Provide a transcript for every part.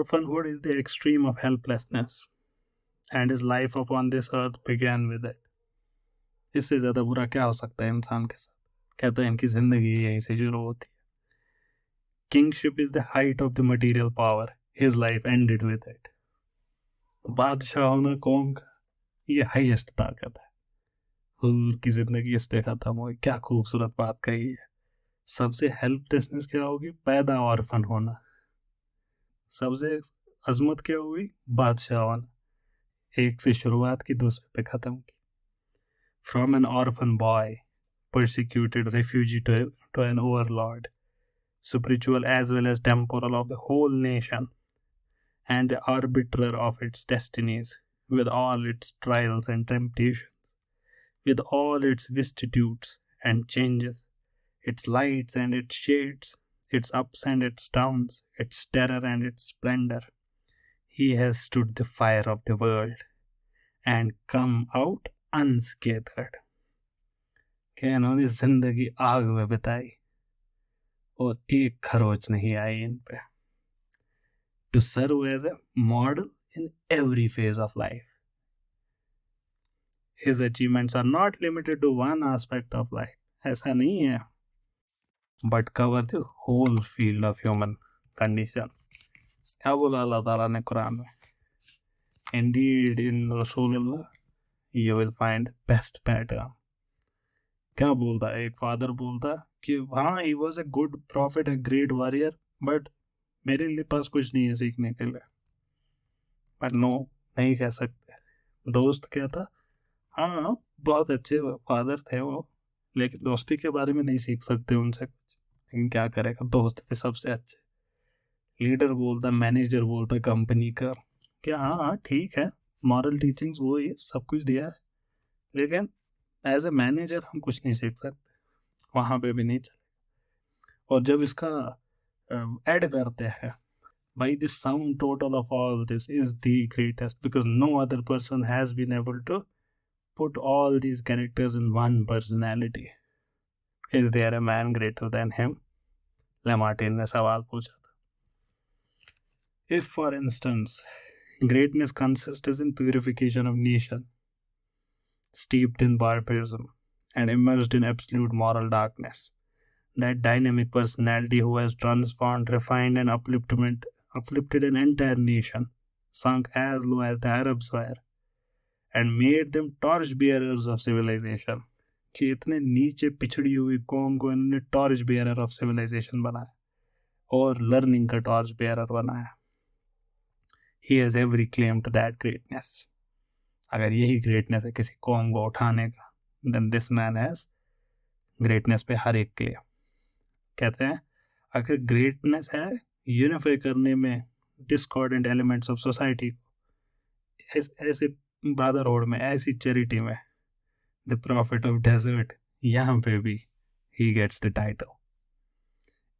orphanhood is the extreme of helplessness, and his life upon this earth began with it. इससे ज़्यादा बुरा क्या हो सकता है इंसान के साथ? कहते हैं इनकी ज़िंदगी यहीं से शुरू होती है. Kingship is the height of the material power. His life ended with it. बादशाह होना कौम का ये हाईएस्ट ताकत है. हुजूर की जिंदगी इस पे खत्म हुई. क्या खूबसूरत बात कही है. सबसे हेल्पलेसनेस क्या होगी? पैदा ऑर्फन होना. सबसे अजमत क्या हुई? बादशाह होना. एक से शुरुआत की, दूसरे पे खत्म की. From an orphan boy, persecuted refugee to an overlord, spiritual as well as temporal of the whole nation, and the arbiter of its destinies, with all its trials and temptations, with all its vicissitudes and changes, its lights and its shades, its ups and its downs, its terror and its splendor. He has stood the fire of the world and come out unscathed. क्या इन्होंने जिंदगी आग में बिताई और एक खरोच नहीं आई इन पे. To serve as a model in every phase of life. His achievements are not limited to one aspect of life. ऐसा नहीं है. But cover the whole field of human conditions. क्या बोला अल्लाह ताला ने कुरान में? Indeed, in Rasulullah, you will find best pattern. क्या बोलता है? एक फादर बोलता कि हाँ, he was a good prophet, a great warrior, but मेरे लिए पास कुछ नहीं है सीखने के लिए. बट नो, नहीं कह सकते. दोस्त क्या था? हाँ, बहुत अच्छे फादर थे वो, लेकिन दोस्ती के बारे में नहीं सीख सकते उनसे कुछ. लेकिन क्या करेगा, दोस्त थे सबसे अच्छे. लीडर बोलता, मैनेजर बोलता कंपनी का कि हाँ ठीक है, मॉरल टीचिंग्स वो ये सब कुछ दिया है, लेकिन एज ए मैनेजर हम कुछ नहीं सीख सकते. वहाँ पे भी नहीं चलेगा. और जब इसका ऐड करते हैं, by the sum total of all this is the greatest, because no other person has been able to put all these characters in one personality. Is there a man greater than him? लेमार्टिन ने सवाल पूछा था. If, for instance, greatness consists in purification of nation, steeped in barbarism and immersed in absolute moral darkness, that dynamic personality who has transformed, refined, and uplifted an entire nation, sunk as low as the Arabs were, and made them torch-bearers of civilization. कि इतने नीचे पिछड़ी हुई कौम को इन्होंने torch bearer of civilisation बनाया और लर्निंग का टॉर्च बेयरर बनाया. He has every claim to that greatness. अगर यही ग्रेटनेस है किसी कौम को उठाने का, then this man has greatness पे हर एक क्लेम. कहते हैं अगर ग्रेटनेस है यूनिफाई करने में डिस्कॉर्डेंट एलिमेंट्स ऑफ सोसाइटी को, ऐसे ब्रदरहुड में, ऐसी चैरिटी में, द प्रॉफिट ऑफ डेजर्ट, यहाँ पे भी he gets the title.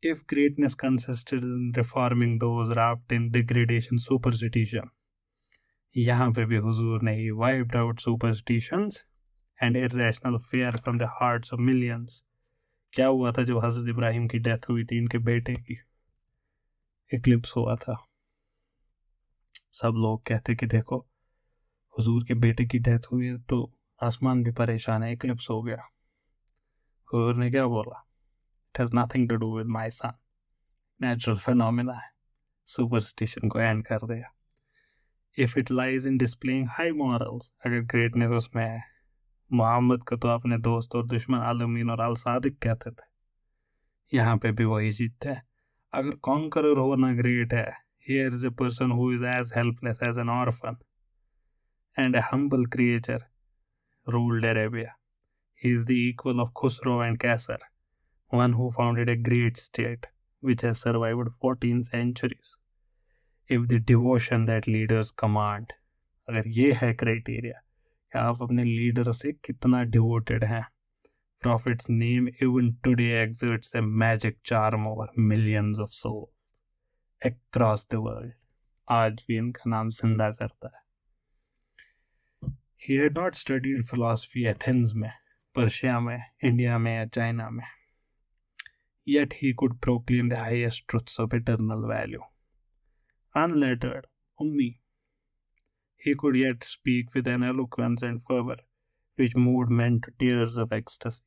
If greatness consisted in reforming those wrapped in degradation superstition, यहाँ पे भी हुजूर ने ही wiped out superstitions and irrational fear from the hearts of millions. क्या हुआ था जब हजरत इब्राहिम की डेथ हुई थी, इनके बेटे की इक्लिप्स हुआ था. सब लोग कहते कि देखो हुजूर के बेटे की डेथ हुई है तो आसमान भी परेशान है, इक्लिप्स हो गया. हुजूर ने क्या बोला? It has nothing to do with my son. Natural phenomena है. Superstition को एंड कर दिया. If it lies in displaying high morals, अगर greatness उसमें है, मोहम्मद को तो अपने दोस्त और दुश्मन अल-अमीन और अल-सादिक कहते थे, यहाँ पे भी वही जीतते हैं. अगर कॉन्करर होना ग्रेट है, here is a person who is as helpless as an orphan and a humble creature ruled Arabia. He is the equal of Khusro and Kaisar, one who founded a great state which has survived 14 centuries. If the devotion that leaders command, अगर ये है criteria कि आप अपने leader से कितना devoted हैं, Prophet's name even today exerts a magic charm over millions of souls across the world. आज भी इनका नाम जिंदा करता है. He had not studied philosophy Athens में, पर्शिया में, इंडिया में या चाइना में. Yet he could proclaim the highest truths of eternal value. Unlettered, ummi, he could yet speak with an eloquence and fervor which moved men to tears of ecstasy.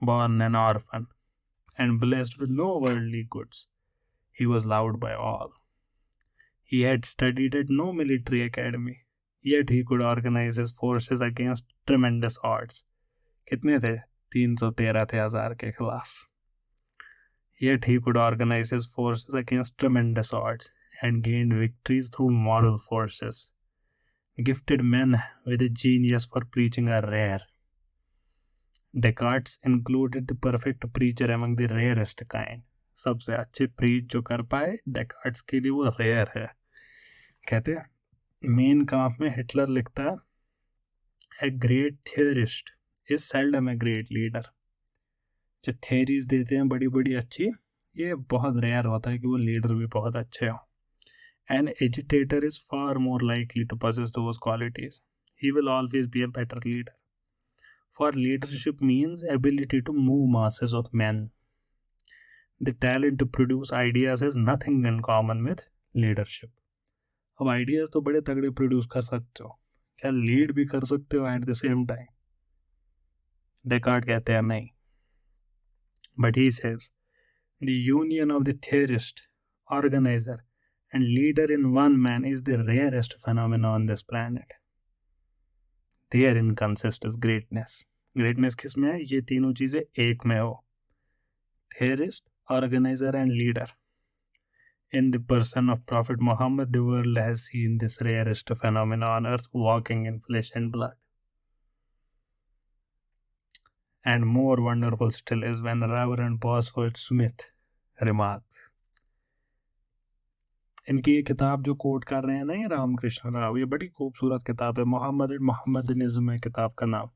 Born an orphan and blessed with no worldly goods, he was loved by all. He had studied at no military academy, yet he could organize his forces against tremendous odds. कितने थे? 313 थे 1000 के खिलाफ. Yet he could organize his forces against tremendous odds and gained victories through moral forces. Gifted men with a genius for preaching are rare. Descartes included the perfect preacher among the rarest kind. सबसे अच्छे preach जो कर पाए डेकार्ट्स के लिए वो rare है. कहते हैं मेन काफ में हिटलर लिखता है a great theorist is seldom a great leader. जो थियरीज देते हैं बड़ी बड़ी अच्छी, ये बहुत रेयर होता है कि वो लीडर भी बहुत अच्छे हो. An agitator is far more likely to possess those qualities. He will always be a better leader. For leadership means ability to move masses of men. The talent to produce ideas has nothing in common with leadership. अब ideas तो बड़े तगड़े produce कर सकते हो, क्या lead भी कर सकते हो at the same time? Descartes कहते हैं नहीं. But he says the union of the theorist, organiser and leader in one man is the rarest phenomenon on this planet. Therein consists greatness. Greatness किसमें है? ये तीनों चीजें एक में हो. Theorist, organizer and leader. In the person of Prophet Muhammad, the world has seen this rarest phenomenon on earth walking in flesh and blood. And more wonderful still is when Reverend Bosworth Smith remarks, इनकी ये किताब जो coat कर रहे हैं ना ये रामकृष्ण राव, ये बड़ी खूबसूरत किताब है. मोहम्मदनिज्म है किताब का नाम.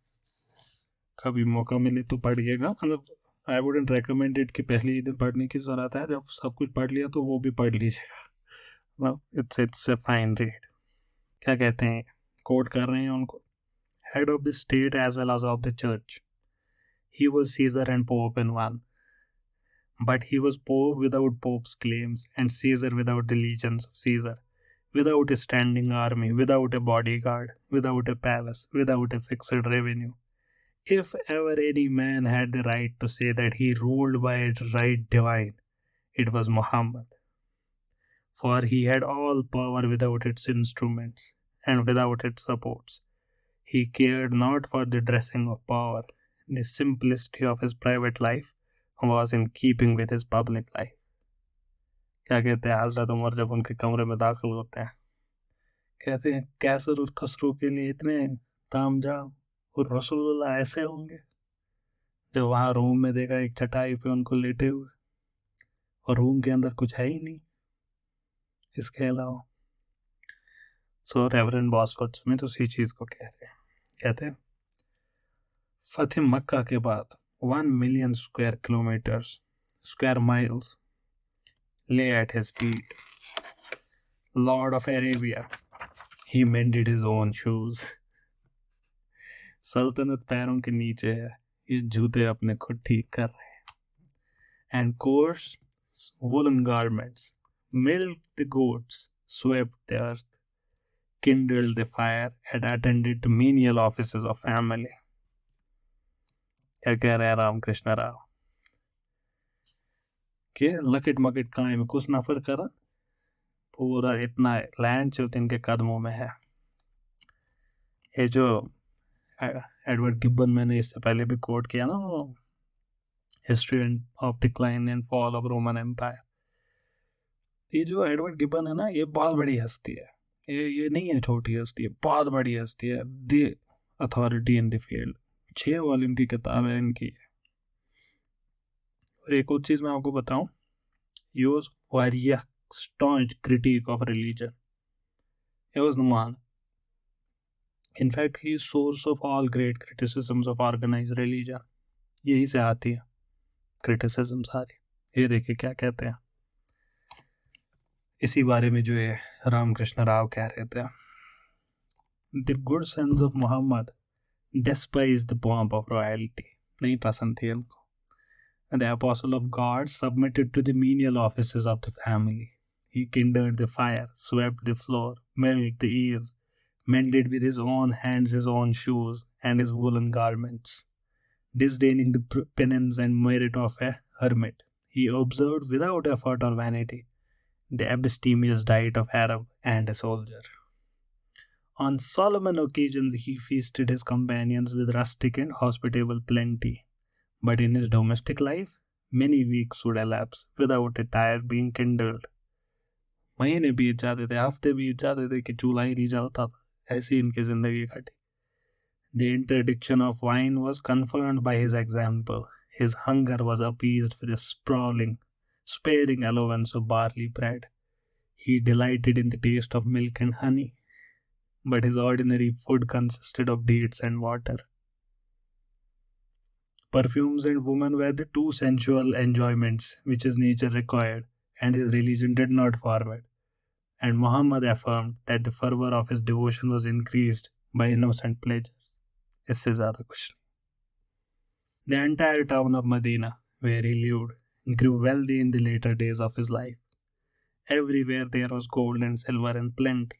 कभी मौका मिले तो पढ़िएगा. मतलब आई वुडंट रेकमेंड इट कि पहले ही दिन पढ़ने की जरूरत है. जब सब कुछ पढ़ लिया तो वो भी पढ़ लीजिएगा. It's a fine read. क्या कहते हैं, कोट कर रहे हैं उनको. Head of the state as well as of the church, he was Caesar and pope in one. But he was Pope without Pope's claims, and Caesar without the legions of Caesar, without a standing army, without a bodyguard, without a palace, without a fixed revenue. If ever any man had the right to say that he ruled by a right divine, it was Muhammad. For he had all power without its instruments, and without its supports. He cared not for the dressing of power. The simplicity of his private life was in keeping with his public life. क्या कहते हैं हजरत उमर जब उनके कमरे में दाखिल होते हैं, कहते हैं कैसर और खसरू के लिए इतने तामझाम और रसूलुल्लाह ऐसे होंगे. जब वहां रूम में देखा एक चटाई पे उनको लेटे हुए और रूम के अंदर कुछ है ही नहीं इसके अलावा. सो रेवरेंड बॉसवर्थ स्मिथ उसी चीज को कहते हैं फतेह मक्का के बाद 1 million square miles lay at his feet. Lord of Arabia, he mended his own shoes. सल्तनत पैरों के नीचे है, ये जूते अपने खुद ठीक कर रहे हैं. And coarse woolen garments, milked the goats, swept the earth, kindled the fire, and attended to menial offices of family. क्या कह रहे हैं रामकृष्ण राव के लकट मकट काय में कुछ नफर कर पूरा इतना लैंड जो इनके कदमों में है. ये जो एडवर्ड गिब्बन मैंने इससे पहले भी कोट किया ना, history of decline and fall of Roman empire. ये जो एडवर्ड गिब्बन है ना, ये बहुत बड़ी हस्ती है. ये नहीं है छोटी हस्ती है, बहुत बड़ी हस्ती है. The authority in the field. 6 volume की किताब है इनकी. और एक और चीज मैं आपको बताऊं, he was Waria staunch critic of religion. He was Numan. In fact, he is source of all great criticisms of organized religion. यही से आती है criticism सारी. ये देखिए क्या कहते हैं इसी बारे में जो है रामकृष्ण राव कह रहे थे. The good sons of Muhammad despised the pomp of royalty. नहीं पसंद थी उनको. And the apostle of God submitted to the menial offices of the family. He kindled the fire, swept the floor, milked the eaves, mended with his own hands his own shoes and his woolen garments. Disdaining the penance and merit of a hermit, he observed without effort or vanity the abstemious diet of Arab and a soldier. On solemn occasions he feasted his companions with rustic and hospitable plenty, but in his domestic life many weeks would elapse without a tire being kindled. महीने बीत जाते थे, हफ्ते बीत जाते थे कि चूल्हा ही नहीं जलता था. ऐसी इनकी जिंदगी काटी. The interdiction of wine was confirmed by his example. His hunger was appeased with a sparing allowance of barley bread. He delighted in the taste of milk and honey, but his ordinary food consisted of dates and water. Perfumes and women were the two sensual enjoyments which his nature required, and his religion did not forbid. And Muhammad affirmed that the fervor of his devotion was increased by innocent pleasures. इससे ज़्यादा कुछ नहीं. The entire town of Medina, where he lived, grew wealthy in the later days of his life. Everywhere there was gold and silver and plenty.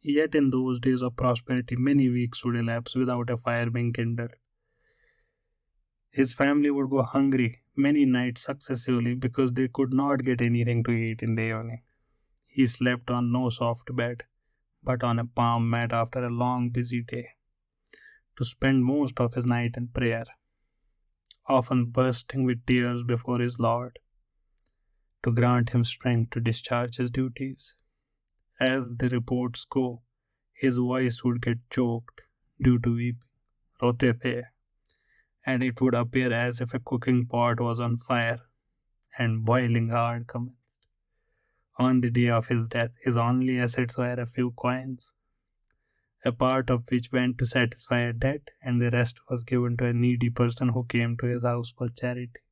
Yet in those days of prosperity, many weeks would elapse without a fire being kindled. His family would go hungry many nights successively because they could not get anything to eat in the evening. He slept on no soft bed, but on a palm mat after a long busy day, to spend most of his night in prayer, often bursting with tears before his Lord, to grant him strength to discharge his duties. As the reports go, his voice would get choked due to weeping, rote the, and it would appear as if a cooking pot was on fire and boiling hard commenced. On the day of his death, his only assets were a few coins, a part of which went to satisfy a debt, and the rest was given to a needy person who came to his house for charity.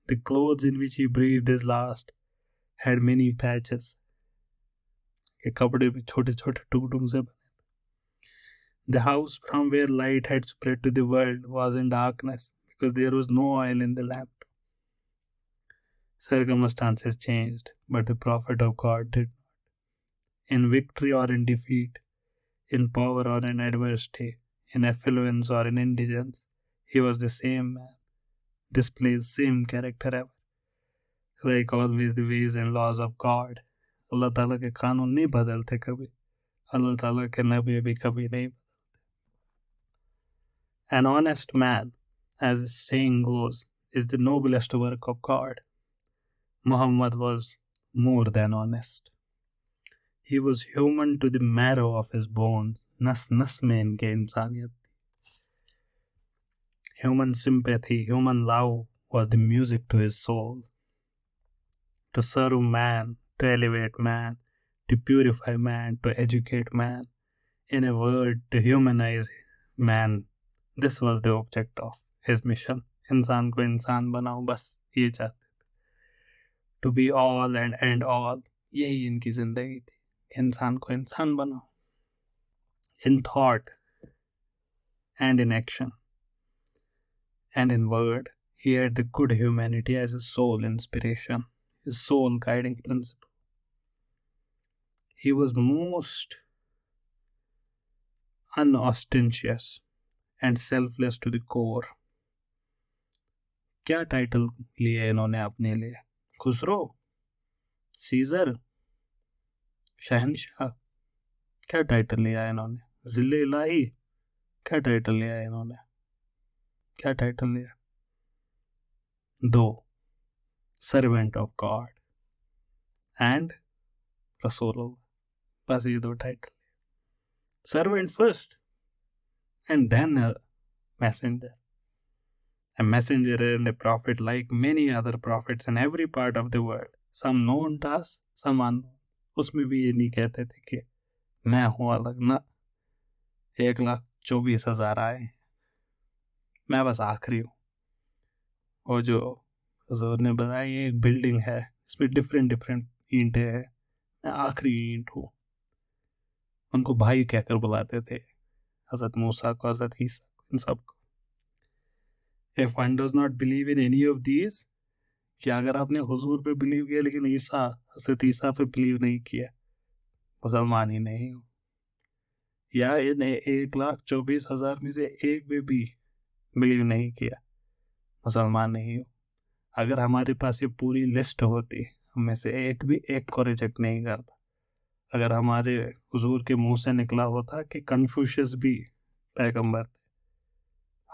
The clothes in which he breathed his last had many patches. The house from where light had spread to the world was in darkness because there was no oil in the lamp. Circumstances changed, but the Prophet of God did not. In victory or in defeat, in power or in adversity, in affluence or in indigence, he was the same man, displays same character ever. Like always, the ways and laws of God, Allah Ta'ala के कानून नहीं बदलते कभी, Allah Ta'ala के नबी भी कभी नहीं. An honest man, as the saying goes, is the noblest work of God. Muhammad was more than honest. He was human to the marrow of his bones. Nas mein inke insaniyat. Human sympathy, human love was the music to his soul. To serve man, to elevate man, to purify man, to educate man, in a word, to humanize man. This was the object of his mission. इंसान को इंसान बनाओ, बस ये चाहते. To be all and end all, यही इनकी जिंदगी थी. इंसान को इंसान बनाओ. In thought and in action and in word, he had the good humanity as his sole inspiration, his sole guiding principle. He was most unostentatious and selfless to the core. क्या title लिए इन्होंने अपने लिए? Khusro, scissor, शहनशाह, क्या title लिया इन्होंने? जिले इलाही, क्या टाइटल लिया इन्होंने? क्या टाइटल लिया? दो, सर्वेंट ऑफ गॉड एंड रसूल. बस ये दो title. Servant first and then a messenger. A messenger and a prophet like many other prophets in every part of the world, some known to us, some unknown. उसमें भी ये नहीं कहते थे कि मैं हूँ अलग ना. 1,24,000 आए, मैं बस आखिरी हूँ. और जो हजूर ने बताया ये एक बिल्डिंग है, इसमें डिफरेंट ईंटें हैं, मैं आखिरी ईंट हूँ. उनको भाई कहकर बुलाते थे, हज़रत मूसा को, हज़रत ईसा, इन सबको. If one does not believe in any of these, कि अगर आपने हुजूर पे बिलीव किया लेकिन ईसा, हज़रत ईसा पे बिलीव नहीं किया, मुसलमान ही नहीं हो। या इन 1,24,000 में से एक भी बिलीव नहीं किया, मुसलमान नहीं हो। अगर हमारे पास ये पूरी लिस्ट होती, हम में से एक भी एक को रिजेक्ट नहीं करता। अगर हमारे हुजूर के मुंह से निकला होता कि कन्फ्यूशियस भी पैगंबर थे,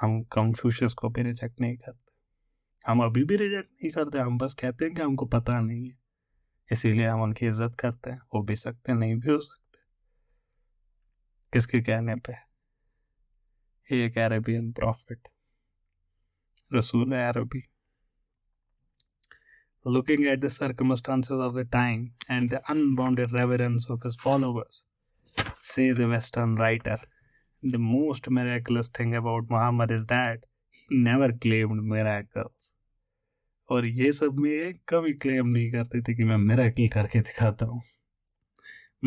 हम कन्फ्यूशियस को भी रिजेक्ट नहीं करते। हम अभी भी रिजेक्ट नहीं करते, हम बस कहते हैं कि हमको पता नहीं है, इसीलिए हम उनकी इज्जत करते हैं। हो भी सकते, नहीं भी हो सकते। किसके कहने पे? एक अरेबियन प्रॉफिट, रसूल अरबी, looking at the circumstances of the time and the unbounded reverence of his followers, says a Western writer, the most miraculous thing about Muhammad is that he never claimed miracles. और ये सब में ये कभी claim नहीं करते थे कि मैं मिरेकल करके दिखाता हूँ।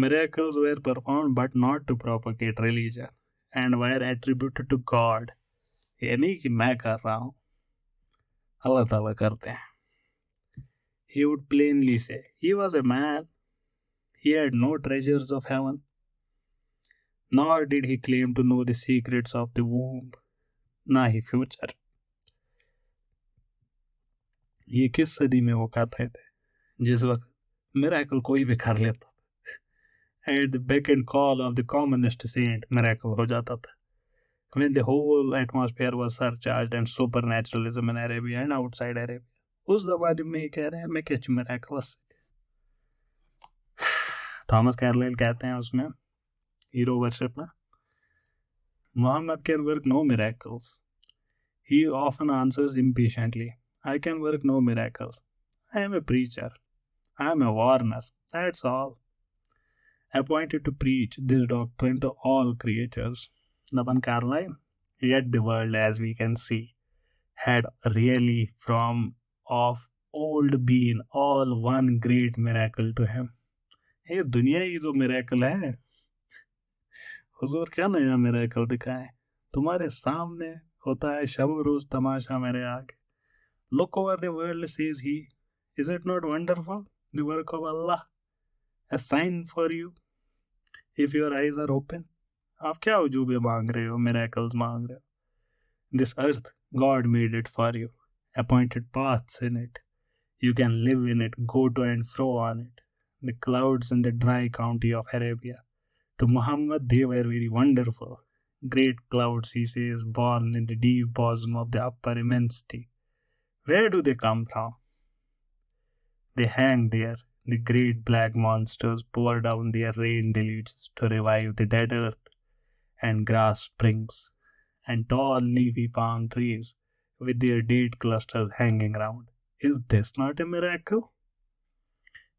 Miracles were performed but not to propagate religion and were attributed to God. ये नहीं कि मैं कर रहा हूँ, अल्लाह ताला करते हैं। He would plainly say, he was a man, he had no treasures of heaven, nor did he claim to know the secrets of the womb, ना ही फ्यूचर। ये किस सदी में वो कर रहे थे? जिस वक्त मिरेकल कोई भी कर लेता था। At the beck and call of the commonest saint, miracle हो जाता था। When the whole atmosphere was surcharged and supernaturalism in Arabia and outside Arabia, उस जमाने में ही कह रहे हैं मैं कुछ मिरेकल्स। थॉमस कैरलाइल कहते हैं उसमें हीरो वर्शिप में, Muhammad can work no miracles. He often answers impatiently, I can work no miracles. I am a preacher. I am a warner. That's all. Appointed to preach this doctrine to all creatures. Naban Carlyle, yet the world, as we can see, had really from of old been all one great miracle to him. ये दुनिया ही जो miracle है, हुजूर क्या नया miracle दिखाए? तुम्हारे सामने होता है शब रोज तमाशा मेरे आगे। Look over the world, says he. Is it not wonderful, the work of Allah? A sign for you, if your eyes are open. आप क्या उजूबे मांग रहे हो, miracles मांग रहे हो? This earth, God made it for you, appointed paths in it. You can live in it, go to and fro on it. The clouds in the dry county of Arabia, to Muhammad they were very wonderful. Great clouds, he says, born in the deep bosom of the upper immensity. Where do they come from? They hang there. The great black monsters pour down their rain deluges to revive the dead earth, and grass springs, and tall leafy palm trees with their date clusters hanging round. Is this not a miracle?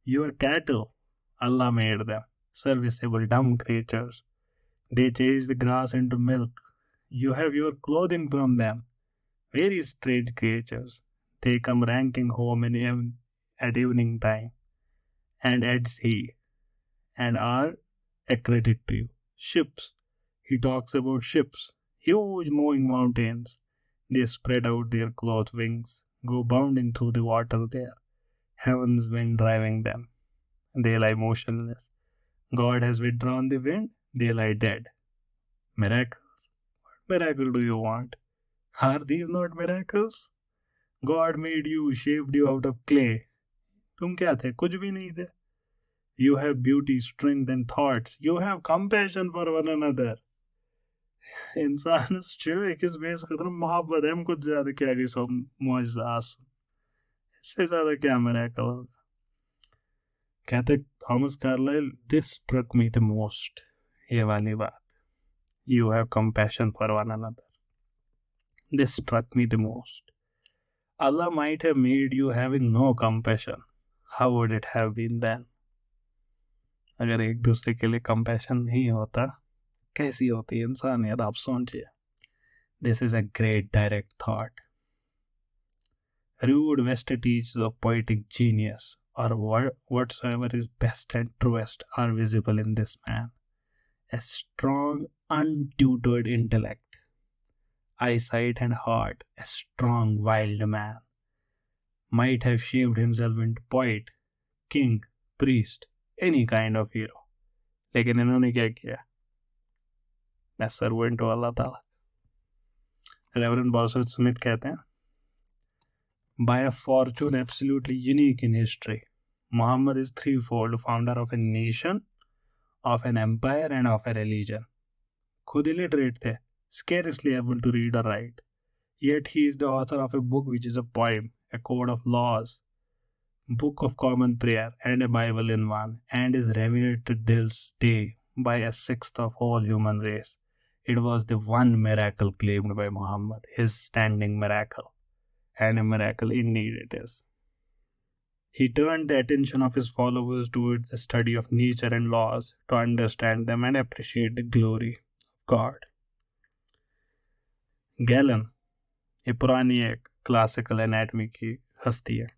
Your cattle, Allah made them, serviceable dumb creatures. They change the grass into milk. You have your clothing from them. Very strange creatures. They come ranking home at evening time and at sea, and are a credit to you. Ships. He talks about ships, huge moving mountains. They spread out their cloth wings, go bounding through the water there, heaven's wind driving them. They lie motionless. God has withdrawn the wind, they lie dead. Miracles. What miracle do you want? Are these not miracles? God made you, shaped you out of clay. तुम क्या थे? कुछ भी नहीं थे. You have beauty, strength and thoughts. You have compassion for one another. इंसान किस base खत्म मोहब्बत है, हम कुछ ज्यादा क्या कि सब मुआज़ज़ास, इससे ज्यादा क्या मिरेकल होगा? कहते Thomas Carlyle, this struck me the most, ये वाली बात, you have compassion for one another. This struck me the most. Allah might have made you having no compassion. How would it have been then? अगर एक दूसरे के लिए compassion नहीं होता, कैसी होती इंसानियत, आप सोचिए. This is a great direct thought. Rude vestiges of poetic genius, or whatsoever is best and truest, are visible in this man. A strong, untutored intellect, eyesight and heart, a strong, wild man. might have shaped himself into poet, king, priest, any kind of hero. लेकिन इन्होंने क्या किया? मैं servant हूँ अल्लाह ताला. Reverend Bosworth Smith कहते हैं, by a fortune absolutely unique in history, Muhammad is threefold: founder of a nation, of an empire, and of a religion. खुद illiterate थे, scarcely able to read or write. Yet he is the author of a book which is a poem, a code of laws, book of common prayer, and a Bible in one, and is revered to this day by a sixth of all human race. It was the one miracle claimed by Muhammad, his standing miracle, and a miracle indeed it is. He turned the attention of his followers towards the study of nature and laws to understand them and appreciate the glory of God. Galen, ये पुरानी एक classical anatomy की हस्ती है,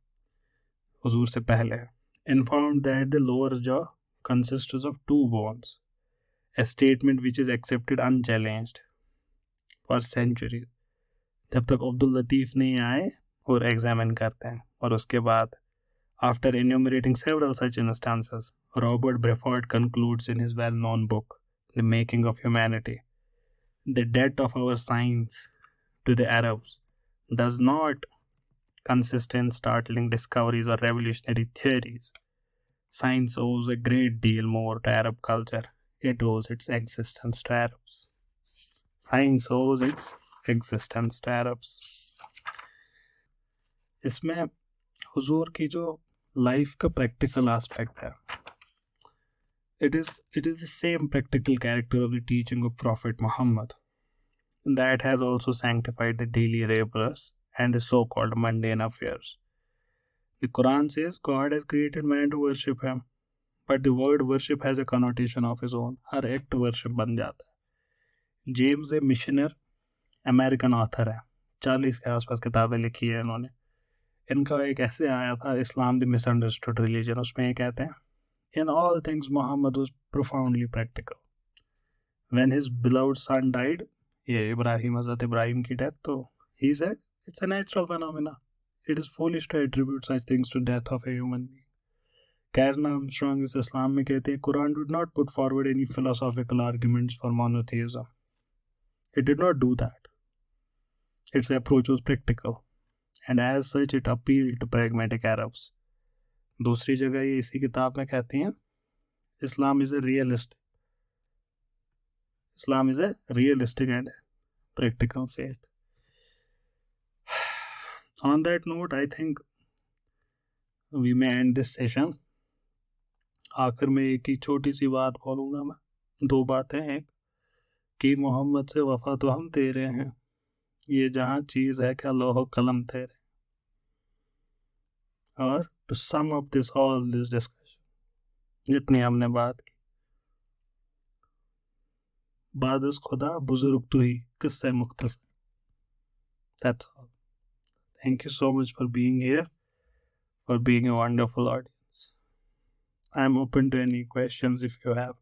हुजूर से पहले है, informed that the lower jaw consists of two bones, a statement which is accepted unchallenged for centuries. जब तक अब्दुल लतीफ नहीं आए और एग्जामिन करते हैं, और उसके बाद after enumerating several such instances, Robert Brefford concludes in his well-known book, The Making of Humanity, the debt of our science to the Arabs does not consist in startling discoveries or revolutionary theories. Science owes a great deal more to Arab culture. It owes its existence to Arabs. Science owes its existence to Arabs. इसमें हुजूर की जो life का practical aspect है, it is the same practical character of the teaching of Prophet Muhammad that has also sanctified the daily laborers and the so-called mundane affairs. The Quran says God has created man to worship him, but the word worship has a connotation of his own. Her act worship बन जाता है. James ए मिशनर American author है, 40 के आसपास किताबें लिखी है इन्होंने. इनका एक ऐसे आया था, इस्लाम द मिसअंडरस्टूड रिलीजन, उसमें ये कहते हैं, in all things Muhammad was profoundly practical. When his beloved son died, ये इब्राहिम, हज़रत इब्राहिम की डेथ, तो he said it's a natural phenomena. It is foolish to attribute such things to death of a human being. Karen Armstrong इस इस्लाम में कहते हैं, Quran did not put forward any philosophical arguments for monotheism. It did not do that. Its approach was practical, and as such it appealed to pragmatic Arabs. दूसरी जगह ये इसी किताब में कहती हैं, Islam is a realistic and practical faith. On that note, I think we may end this session. आखिर में एक ही छोटी सी बात बोलूँगा मैं, दो बातें. एक कि मोहम्मद से वफा तो हम तेरे हैं, ये जहाँ चीज़ है क्या लोह कलम तेरे. और to sum up all this discussion, जितनी हमने बात की, बादस खुदा बुजुर्ग तू ही किससे मुख्तसर. That's all. Thank you so much for being here, for being a wonderful audience. I'm open to any questions if you have.